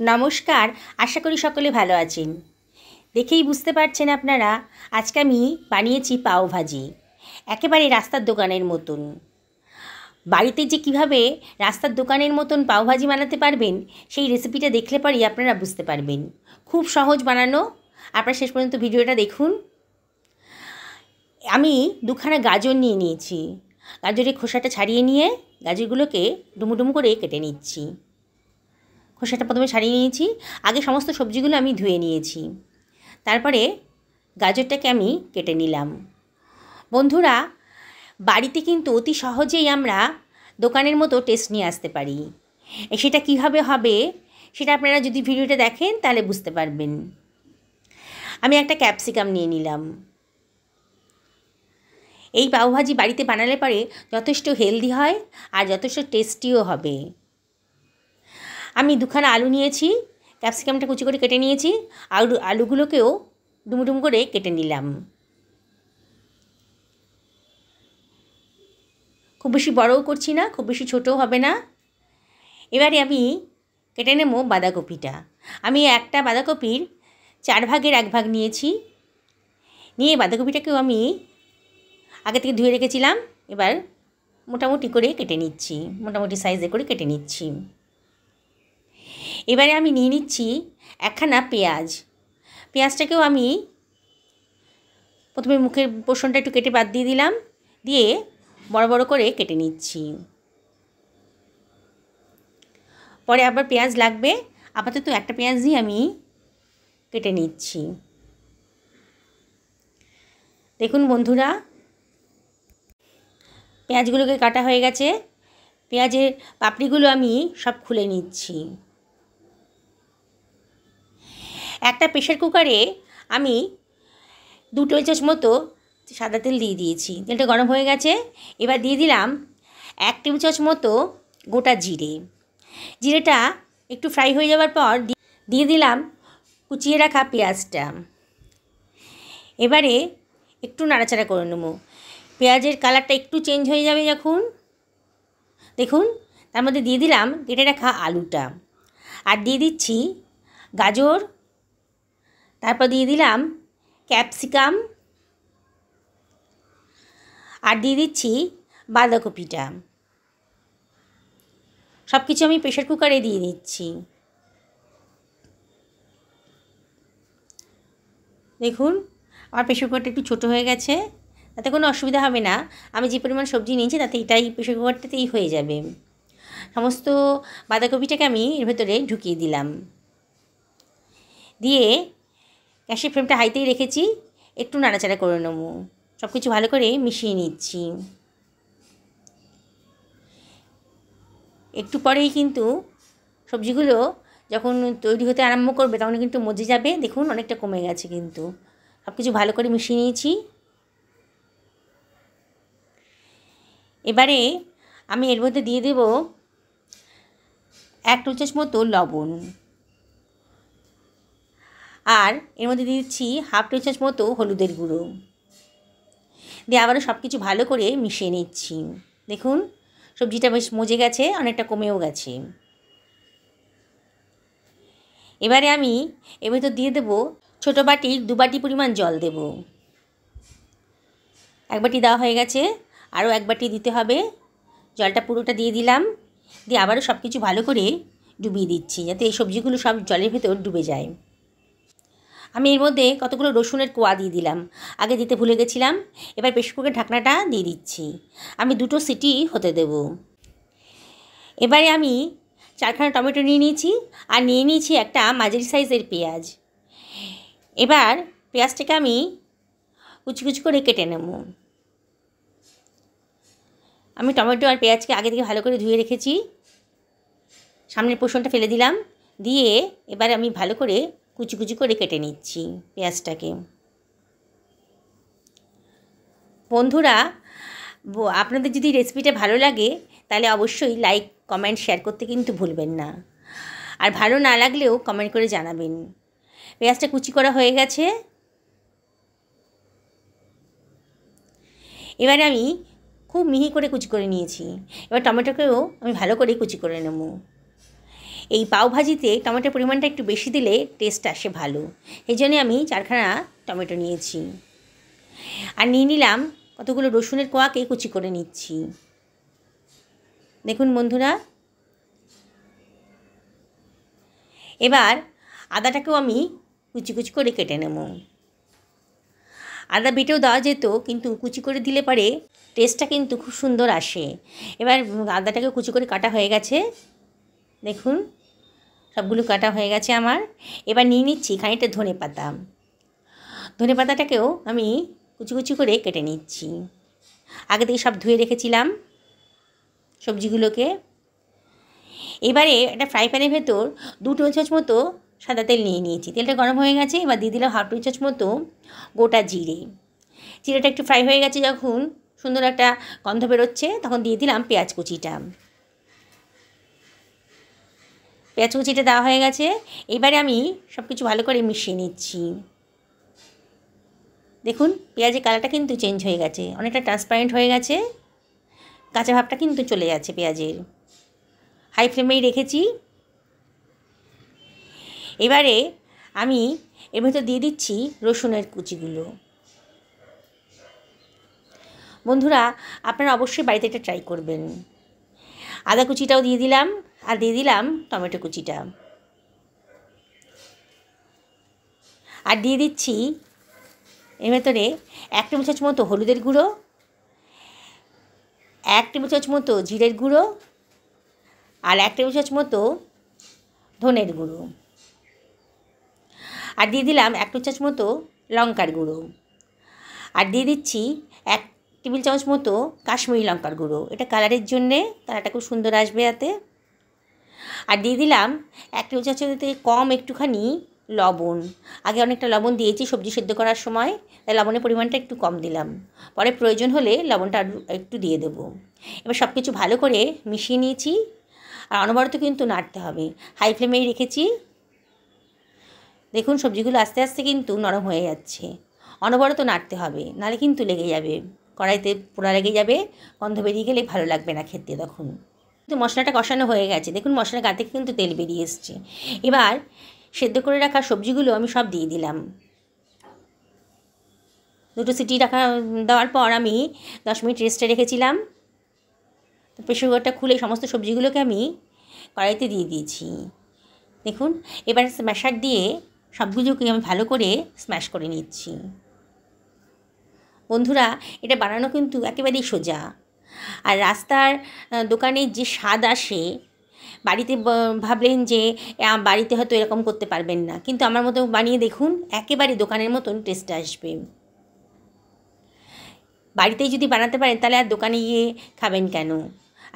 নমস্কার, আশা করি সকলে ভালো আছেন। দেখেই বুঝতে পারছেন আপনারা, আজকে আমি বানিয়েছি পাওভাজি, একেবারে রাস্তার দোকানের মতন। বাড়িতে যে কিভাবে রাস্তার দোকানের মতন পাওভাজি বানাতে পারবেন, সেই রেসিপিটা দেখলে পরেই আপনারা বুঝতে পারবেন। খুব সহজ বানানো, আপনারা শেষ পর্যন্ত ভিডিওটা দেখুন। আমি দুখানা গাজর নিয়ে নিয়েছি। গাজরের খোসাটা ছাড়িয়ে নিয়ে গাজরগুলোকে ডুমু ডুমু করে কেটে নিচ্ছি। খোসাটা প্রথমে ছাড়িয়ে নিয়েছি। আগে সমস্ত সবজিগুলো আমি ধুয়ে নিয়েছি, তারপরে গাজরটাকে আমি কেটে নিলাম। বন্ধুরা, বাড়িতে কিন্তু অতি সহজেই আমরা দোকানের মতো টেস্ট নিয়ে আসতে পারি। সেটা কীভাবে হবে সেটা আপনারা যদি ভিডিওটা দেখেন তাহলে বুঝতে পারবেন। আমি একটা ক্যাপসিকাম নিয়ে নিলাম। এই পাওভাজি বাড়িতে বানালে পরে যথেষ্ট হেলদি হয় আর যথেষ্ট টেস্টিও হবে। আমি দুখানা আলু নিয়েছি, ক্যাপসিকামটা কুচি করে কেটে নিয়েছি, আলুগুলোকেও ডুমুডুমু করে কেটে নিলাম। খুব বেশি বড়ও করছি না, খুব বেশি ছোটও হবে না। এবারে আমি কেটে নেব বাঁধাকপিটা। আমি একটা বাঁধাকপির 4 ভাগের 1 ভাগ নিয়েছি। নিয়ে বাঁধাকপিটাকেও আমি আগে থেকে ধুয়ে রেখেছিলাম। এবার মোটামুটি করে কেটে নিচ্ছি, মোটামুটি সাইজে করে কেটে নিচ্ছি। এবারে আমি নিয়ে নিচ্ছি একখানা পেঁয়াজ। পেঁয়াজটাকেও আমি প্রথমে মুখের পোর্শনটা একটু কেটে বাদ দিয়ে দিলাম, দিয়ে বড় বড় করে কেটে নিচ্ছি। পরে আবার পেঁয়াজ লাগবে, আপাতত একটা পেঁয়াজ দিয়ে আমি কেটে নিচ্ছি। দেখুন বন্ধুরা, পেঁয়াজগুলোকে কাটা হয়ে গেছে। পেঁয়াজের পাপড়িগুলো আমি সব খুলে নিচ্ছি। একটা প্রেশার কুকারে আমি 2 টেবিল চামচ মতো সাদা তেল দিয়ে দিয়েছি। তেলটা গরম হয়ে গেছে। এবার দিয়ে দিলাম 1 টেবিল চামচ মতো গোটা জিরে। জিরেটা একটু ফ্রাই হয়ে যাওয়ার পর দিয়ে দিলাম কুচিয়ে রাখা পেঁয়াজটা। এবারে একটু নাড়াচাড়া করে নেব। পেঁয়াজের কালারটা একটু চেঞ্জ হয়ে যাবে যখন, দেখুন, তার মধ্যে দিয়ে দিলাম কেটে রাখা আলুটা, আর দিয়ে দিচ্ছি গাজর, তারপর দিয়ে দিলাম ক্যাপসিকাম, আর দিয়ে দিচ্ছি বাঁধাকপিটা। সব কিছু আমি প্রেশার কুকারে দিয়ে দিচ্ছি। দেখুন, আমার প্রেশার কুকারটা একটু ছোটো হয়ে গেছে, তাতে কোনো অসুবিধা হবে না। আমি যে পরিমাণ সবজি নিয়েছি তাতে এটাই প্রেশার কুকারটাতেই হয়ে যাবে। সমস্ত বাঁধাকপিটাকে আমি এর ভেতরে ঢুকিয়ে দিলাম, দিয়ে গ্যাসের ফ্লেমটা হাইতেই রেখেছি। একটু নাড়াচাড়া করে নেব, সব কিছু ভালো করে মিশিয়ে নিচ্ছি। একটু পরেই কিন্তু সবজিগুলো যখন তৈরি হতে আরম্ভ করবে তখন কিন্তু মজে যাবে। দেখুন, অনেকটা কমে গেছে, কিন্তু সব কিছু ভালো করে মিশিয়ে নিয়েছি। এবারে আমি এর মধ্যে দিয়ে দেব 1 টেবিল চামচ মতো লবণ, আর এর মধ্যে দিয়ে দিচ্ছি 1/2 টেবিল চামচ মতো হলুদের গুঁড়ো, দিয়ে আবারও সব কিছু ভালো করে মিশিয়ে নিচ্ছি। দেখুন, সবজিটা বেশ মজে গেছে, অনেকটা কমেও গেছে। এবারে আমি এর ভেতর দিয়ে দেব ছোটো বাটির 2 বাটি পরিমাণ জল দেব। 1 বাটি দেওয়া হয়ে গেছে, আরও 1 বাটি দিতে হবে। জলটা পুরোটা দিয়ে দিলাম, দিয়ে আবারও সব কিছু ভালো করে ডুবিয়ে দিচ্ছি, যাতে এই সবজিগুলো সব জলের ভেতর ডুবে যায়। আমি এর মধ্যে কতগুলো রসুনের কোয়া দিয়ে দিলাম, আগে দিতে ভুলে গেছিলাম। এবার প্রেসার কুকারের ঢাকনাটা দিয়ে দিচ্ছি। আমি 2টো সিটি হতে দেব। এবারে আমি 4খানা টমেটো নিয়ে নিয়েছি, আর নিয়ে নিয়েছি একটা মাঝারি সাইজের পেঁয়াজ। এবার পেঁয়াজটাকে আমি কুচি কুচি করে কেটে নেব। আমি টমেটো আর পেঁয়াজকে আগে থেকে ভালো করে ধুয়ে রেখেছি। সামনের পোর্শনটা ফেলে দিলাম, দিয়ে এবার আমি ভালো করে কুচি কুচি করে কেটে নিচ্ছি পেঁয়াজটাকে। বন্ধুরা, আপনাদের যদি রেসিপিটা ভালো লাগে তাহলে অবশ্যই লাইক, কমেন্ট, শেয়ার করতে কিন্তু ভুলবেন না। আর ভালো না লাগলেও কমেন্ট করে জানাবেন। পেঁয়াজটা কুচি করা হয়ে গেছে। এবারে আমি খুব মিহি করে কুচি করে নিয়েছি। এবার টমেটোকেও আমি ভালো করে কুচি করে নেব। এই পাওভাজিতে টমেটোর পরিমাণটা একটু বেশি দিলে টেস্ট আসে ভালো, এই জন্যে আমি 4খানা টমেটো নিয়েছি। আর নিয়ে নিলাম কতগুলো রসুনের কোয়াকে কুচি করে নিচ্ছি। দেখুন বন্ধুরা, এবার আদাটাকেও আমি কুচি কুচি করে কেটে নেব। আদা বেটেও দেওয়া যেত, কিন্তু কুচি করে দিলে পরে টেস্টটা কিন্তু খুব সুন্দর আসে। এবার আদাটাকে কুচি করে কাটা হয়ে গেছে, দেখুন সবগুলো কাটা হয়ে গেছে আমার। এবার নিয়ে নিচ্ছি খানিকটা ধনে পাতা। ধনে পাতাটাকেও আমি কুচি কুচি করে কেটে নিচ্ছি। আগে থেকে সব ধুয়ে রেখেছিলাম সবজিগুলোকে। এবারে একটা ফ্রাই প্যানের ভেতর 2 টেবিল চামচ মতো সাদা তেল নিয়ে নিয়েছি। তেলটা গরম হয়ে গেছে, এবার দিয়ে দিলাম 1/2 টেবিল চামচ মতো গোটা জিরে। জিরেটা একটু ফ্রাই হয়ে গেছে, যখন সুন্দর একটা গন্ধ বেরোচ্ছে, তখন দিয়ে দিলাম পেঁয়াজ কুচিটা। পেঁয়াজ কুচিটা দেওয়া হয়ে গেছে, এবারে আমি সব কিছু ভালো করে মিশিয়ে নিচ্ছি। দেখুন পেঁয়াজের কালারটা কিন্তু চেঞ্জ হয়ে গেছে, অনেকটা ট্রান্সপারেন্ট হয়ে গেছে, কাঁচা ভাবটা কিন্তু চলে যাচ্ছে পেঁয়াজের। হাই ফ্লেমেই রেখেছি। এবারে আমি এর ভেতর দিয়ে দিচ্ছি রসুনের কুচিগুলো। বন্ধুরা, আপনারা অবশ্যই বাড়িতে এটা ট্রাই করবেন। আদা কুচিটাও দিয়ে দিলাম, আর দিয়ে দিলাম টমেটো কুচিটা, আর দিয়ে দিচ্ছি এর ভেতরে 1 টেবিল চামচ মতো হলুদের গুঁড়ো, 1 টেবিল চামচ মতো জিরের গুঁড়ো, আর 1 টেবিল চামচ মতো ধনের গুঁড়ো, আর দিয়ে দিলাম 1 টেবিল চামচ মতো লঙ্কার গুঁড়ো, আর দিয়ে দিচ্ছি 1 টেবিল চামচ মতো কাশ্মীরি লঙ্কার গুঁড়ো। এটা কালারের জন্যে, কালারটা খুব সুন্দর আসবে এতে। আর দিয়ে দিলাম 1 টেবিল চামচের থেকে কম একটুখানি লবণ। আগে অনেকটা লবণ দিয়েছি সবজি সেদ্ধ করার সময়, তাই লবণের পরিমাণটা একটু কম দিলাম। পরে প্রয়োজন হলে লবণটা একটু দিয়ে দেবো। এবার সব কিছু ভালো করে মিশিয়ে নিয়েছি, আর অনবরত কিন্তু নাড়তে হবে, হাই ফ্লেমেই রেখেছি। দেখুন সবজিগুলো আস্তে আস্তে কিন্তু নরম হয়ে যাচ্ছে, অনবরত নাড়তে হবে, নাহলে কিন্তু লেগে যাবে, কড়াইতে পোড়া লেগে যাবে, গন্ধ বেরিয়ে গেলে ভালো লাগবে না খেতে। তখন কিন্তু মশলাটা কষানো হয়ে গেছে, দেখুন মশলার গা থেকে কিন্তু তেল বেরিয়ে এসছে। এবার সেদ্ধ করে রাখা সবজিগুলো আমি সব দিয়ে দিলাম। 2টো সিটি দেওয়ার পর আমি 10 মিনিট রেস্টে রেখেছিলাম। তো প্রেসার কুকারটা খুলে সমস্ত সবজিগুলোকে আমি কড়াইতে দিয়ে দিয়েছি। দেখুন এবার স্ম্যাশার দিয়ে সবগুলোকে আমি ভালো করে স্ম্যাশ করে নিচ্ছি। বন্ধুরা, এটা বানানো কিন্তু একেবারেই সোজা, আর রাস্তার দোকানে যে স্বাদ আসে, বাড়িতে ভাবলেন যে বাড়িতে হয়তো এরকম করতে পারবেন না, কিন্তু আমার মতো বানিয়ে দেখুন, একেবারে দোকানের মতন টেস্ট আসবে। বাড়িতেই যদি বানাতে পারেন তাহলে আর দোকানে গিয়ে খাবেন কেন,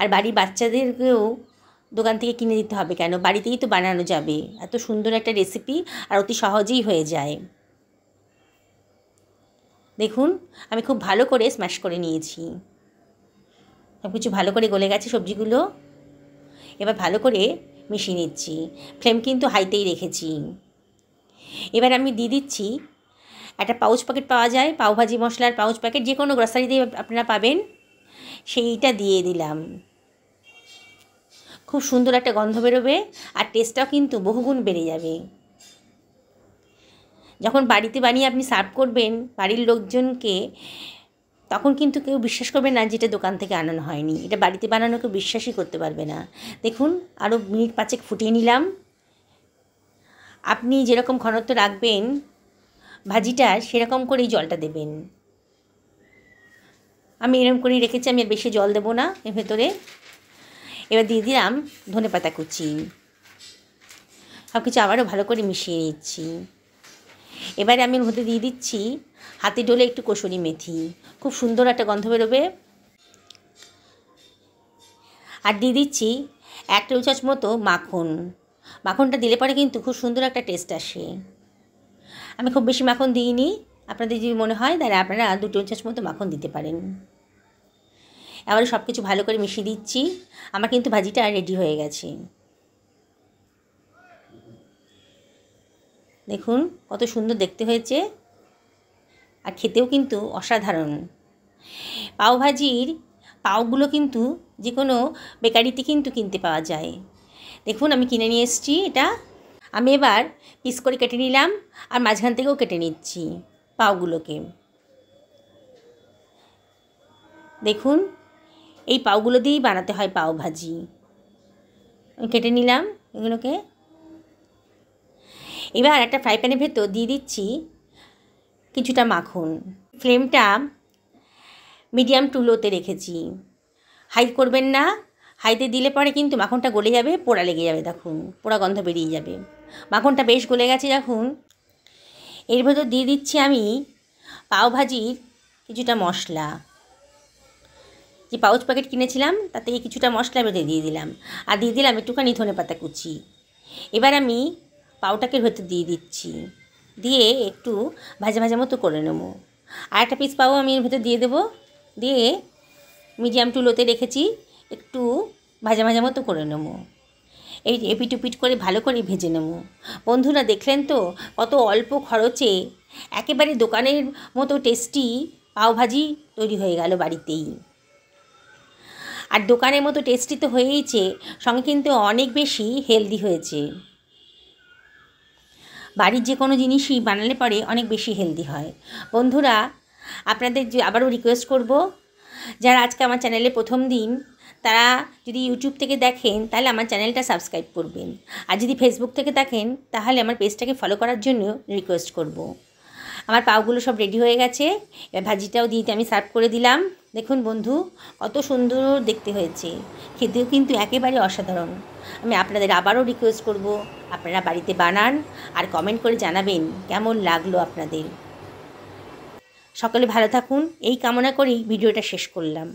আর বাড়ির বাচ্চাদেরকেও দোকান থেকে কিনে দিতে হবে কেন, বাড়িতেই তো বানানো যাবে। এত সুন্দর একটা রেসিপি, আর অতি সহজেই হয়ে যায়। দেখুন আমি খুব ভালো করে স্ম্যাশ করে নিয়েছি, সব কিছু ভালো করে গলে গেছে সবজিগুলো। এবার ভালো করে মিশিয়ে নিচ্ছি, ফ্লেম কিন্তু হাইতেই রেখেছি। এবার আমি দিয়ে দিচ্ছি একটা পাউচ প্যাকেট পাওয়া যায়, পাওভাজি মশলার পাউচ প্যাকেট, যে কোনো গ্রসারিতেই আপনারা পাবেন, সেইটা দিয়ে দিলাম। খুব সুন্দর একটা গন্ধ বেরোবে, আর টেস্টটাও কিন্তু বহুগুণ বেড়ে যাবে। যখন বাড়িতে বানিয়ে আপনি সার্ভ করবেন বাড়ির লোকজনকে, তখন কিন্তু কেউ বিশ্বাস করবে না যেটা দোকান থেকে আনানো হয়নি, এটা বাড়িতে বানানো কেউ বিশ্বাসই করতে পারবে না। দেখুন আরও মিনিট 5 ফুটিয়ে নিলাম। আপনি যেরকম ঘনত্ব রাখবেন ভাজিটার, সেরকম করেই জলটা দেবেন। আমি এরকম করেই রেখেছি, আমি আর বেশি জল দেবো না এর ভেতরে। এবার দিয়ে দিলাম ধনেপাতা কুচি, সব কিছু আবারও ভালো করে মিশিয়ে নিচ্ছি। এবারে আমি এর মধ্যে দিয়ে দিচ্ছি হাতে ডলে একটু কসুরি মেথি, খুব সুন্দর একটা গন্ধ বেরোবে। আর দিয়ে দিচ্ছি 1 টেবিল চামচ মতো মাখন। মাখনটা দিলে পরে কিন্তু খুব সুন্দর একটা টেস্ট আসে। আমি খুব বেশি মাখন দিইনি, আপনাদের যদি মনে হয় তাহলে আপনারা 2 টেবিল চামচ মতো মাখন দিতে পারেন। এবারে সব কিছু ভালো করে মিশিয়ে দিচ্ছি। আমার কিন্তু ভাজিটা রেডি হয়ে গেছে। দেখুন কত সুন্দর দেখতে হয়েছে, আর খেতেও কিন্তু অসাধারণ। পাওভাজির পাওগুলো কিন্তু যে কোনো বেকারিতে কিন্তু কিনতে পাওয়া যায়, দেখুন আমি কিনে নিয়ে এসেছি এটা। আমি এবার পিস করে কেটে নিলাম আর মাঝখান থেকেও কেটে নিচ্ছি পাউগুলোকে। দেখুন এই পাউগুলো দিয়েই বানাতে হয় পাওভাজি। কেটে নিলাম এগুলোকে। এবার একটা ফ্রাই প্যানের ভেতর দিয়ে দিচ্ছি কিছুটা মাখন। ফ্লেমটা মিডিয়াম টু লোতে রেখেছি, হাই করবেন না। হাইতে দিলে পরে কিন্তু মাখনটা গলে যাবে, পোড়া লেগে যাবে, দেখুন পোড়া গন্ধ বেরিয়ে যাবে। মাখনটা বেশ গলে গেছে দেখুন। এর ভেতর দিয়ে দিচ্ছি আমি পাওভাজির কিছুটা মশলা, যে পাউচ প্যাকেট কিনেছিলাম তাতে কিছুটা মশলা বেঁধে দিয়ে দিলাম, আর দিয়ে দিলাম একটুখানি ধনেপাতা কুচি। এবার আমি পাউটাকে ভেতর দিয়ে দিচ্ছি, দিয়ে একটু ভাজা ভাজা মতো করে নেব। আর একটা পিস পাও আমি এর ভেতর দিয়ে দেবো, দিয়ে মিডিয়াম টু লোতে রেখেছি, একটু ভাজা ভাজা মতো করে নেব। এই এপিট উপিট করে ভালো করে ভেজে নেব। বন্ধুরা দেখলেন তো কত অল্প খরচে একেবারে দোকানের মতো টেস্টি পাওভাজি তৈরি হয়ে গেল বাড়িতেই। আর দোকানের মতো টেস্টি তো হয়েইছে, সঙ্গে কিন্তু অনেক বেশি হেলদি হয়েছে। বাড়ির যে কোনো জিনিসই বানালে পরে অনেক বেশি হেলদি হয়। বন্ধুরা আপনাদের আবারও রিকোয়েস্ট করব, যারা আজকে আমার চ্যানেলে প্রথম দিন তারা যদি ইউটিউব থেকে দেখেন তাহলে আমার চ্যানেলটা সাবস্ক্রাইব করবেন, আর যদি ফেসবুক থেকে দেখেন তাহলে আমার পেজটাকে ফলো করার জন্য রিকোয়েস্ট করব। আমার পাউগুলো সব রেডি হয়ে গেছে, এবার ভাজিটাও দিয়ে আমি সার্ভ করে দিলাম। দেখুন বন্ধু কত সুন্দর দেখতে হয়েছে, খেতেও কিন্তু একেবারে অসাধারণ। আমি আপনাদের আবারও রিকোয়েস্ট করব আপনারা বাড়িতে বানান আর কমেন্ট করে জানাবেন কেমন লাগলো আপনাদের। সকলে ভালো থাকুন এই কামনা করেই ভিডিওটা শেষ করলাম।